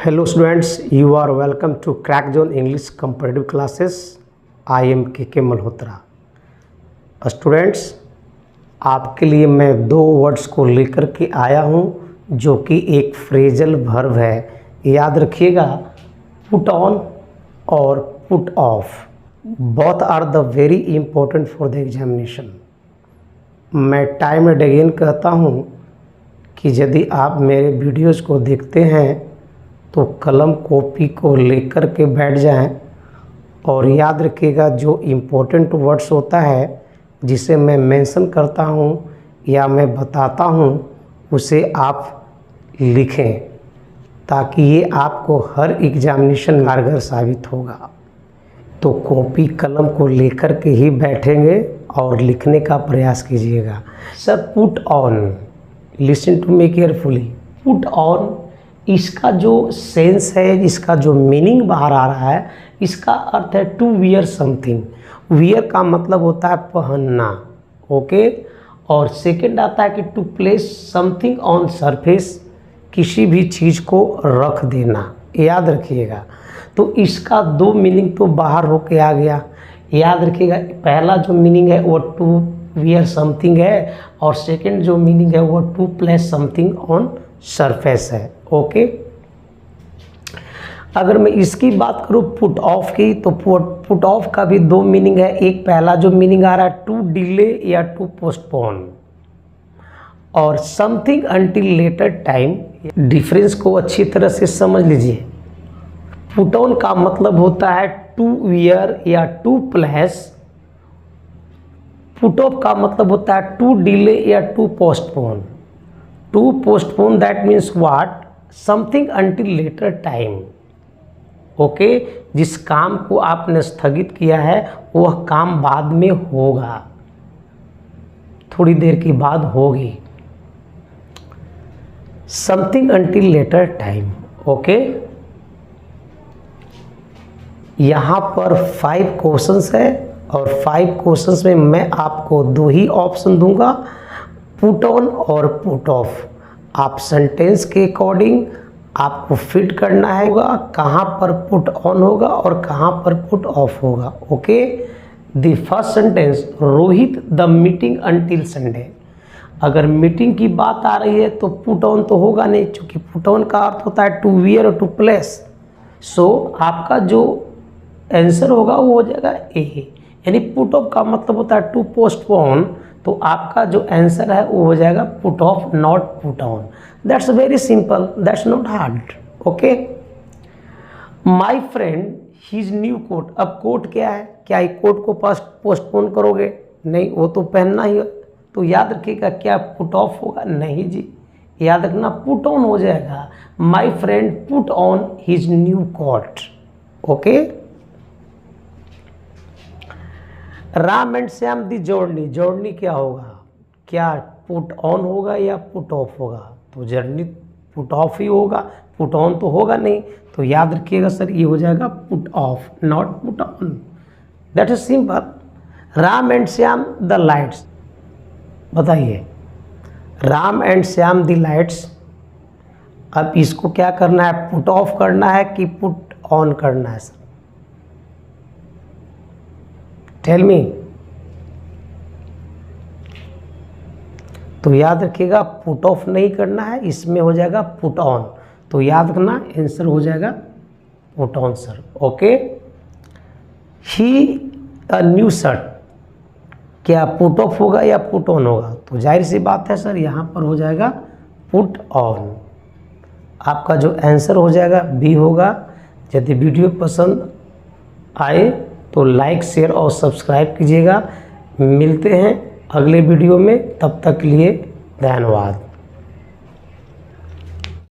Hello students, you are welcome to Crack Zone English competitive classes. I am KK Malhotra. Students, आपके लिए मैं दो words को लेकर के आया हूं जो कि एक फ्रेजल वर्ब है. याद रखिएगा, पुट ऑन और put off both are the very important for the examination. मैं टाइम एंड अगेन कहता हूं कि यदि आप मेरे वीडियोज़ को देखते हैं तो कलम कॉपी को लेकर के बैठ जाएं और याद रखिएगा जो इम्पोर्टेंट वर्ड्स होता है जिसे मैं मेंशन करता हूं या मैं बताता हूं उसे आप लिखें ताकि ये आपको हर एग्जामिनेशन कारगर साबित होगा. तो कॉपी कलम को लेकर के ही बैठेंगे और लिखने का प्रयास कीजिएगा. Sir, put on, listen to me carefully. Put on, इसका जो सेंस है, इसका जो मीनिंग बाहर आ रहा है, इसका अर्थ है टू वियर समथिंग. वियर का मतलब होता है पहनना, ओके. और सेकंड आता है कि to place something on surface, किसी भी चीज़ को रख देना. याद रखिएगा. तो इसका दो मीनिंग तो बाहर होके आ गया. याद रखिएगा, पहला जो मीनिंग है वो टू वियर समथिंग है और सेकंड जो मीनिंग है वो to place something on surface है, ओके. अगर मैं इसकी बात करूँ पुट ऑफ की, तो पुट ऑफ का भी दो मीनिंग है. एक पहला जो मीनिंग आ रहा है टू डिले या टू पोस्टपोन, और something until later time. Difference को अच्छी तरह से समझ लीजिए. पुट ऑन का मतलब होता है टू वियर या टू प्लेस. पुट ऑफ का मतलब होता है टू डिले या to postpone. To postpone, that means what? Something until later time. Okay, जिस काम को आपने स्थगित किया है वह काम बाद में होगा, थोड़ी देर के बाद होगी. Something until later time, okay. यहाँ पर 5 क्वेश्चंस है और 5 क्वेश्चंस में मैं आपको दो ही ऑप्शन दूंगा, पुट ऑन और पुट ऑफ. आप सेंटेंस के अकॉर्डिंग आपको फिट करना है होगा कहाँ पर पुट ऑन होगा और कहाँ पर पुट ऑफ होगा, okay. The first sentence, Rohit the meeting until Sunday. अगर मीटिंग की बात आ रही है तो पुट ऑन तो होगा नहीं, क्योंकि पुट ऑन का अर्थ होता है टू वियर और टू प्लेस. सो आपका जो आंसर होगा वो हो जाएगा ए. यानी पुट ऑफ का मतलब होता है टू पोस्टपोन, तो आपका जो आंसर है वो हो जाएगा put off, not put on. That's very simple, that's not hard, okay. My friend his new coat. अब कोट क्या है? क्या कोट को पोस्टपोन करोगे? नहीं, वो तो पहनना ही है. तो याद रखिएगा, क्या पुट ऑफ होगा? नहीं जी, याद रखना पुट ऑन हो जाएगा. My friend put on his new coat, okay. Ram and Shyam the journey. Journey क्या होगा? क्या पुट ऑन होगा या पुट ऑफ होगा? तो जर्नी पुट ऑफ ही होगा, पुट ऑन तो होगा नहीं. तो याद रखिएगा सर, ये हो जाएगा put off, not put on. That is simple. Ram and Shyam the lights. बताइए, Ram and Shyam the lights. अब इसको क्या करना है? पुट ऑफ करना है कि पुट ऑन करना है सर? Tell me. तो याद रखिएगा, पुट ऑफ नहीं करना है, इसमें हो जाएगा पुट ऑन. तो याद रखना, आंसर हो जाएगा put on sir, okay. He a new shirt. क्या पुट ऑफ होगा या पुट ऑन होगा? तो जाहिर सी बात है सर, यहाँ पर हो जाएगा पुट ऑन. आपका जो आंसर हो जाएगा बी होगा. यदि वीडियो पसंद आए तो लाइक, शेयर और सब्सक्राइब कीजिएगा. मिलते हैं अगले वीडियो में, तब तक के लिए धन्यवाद.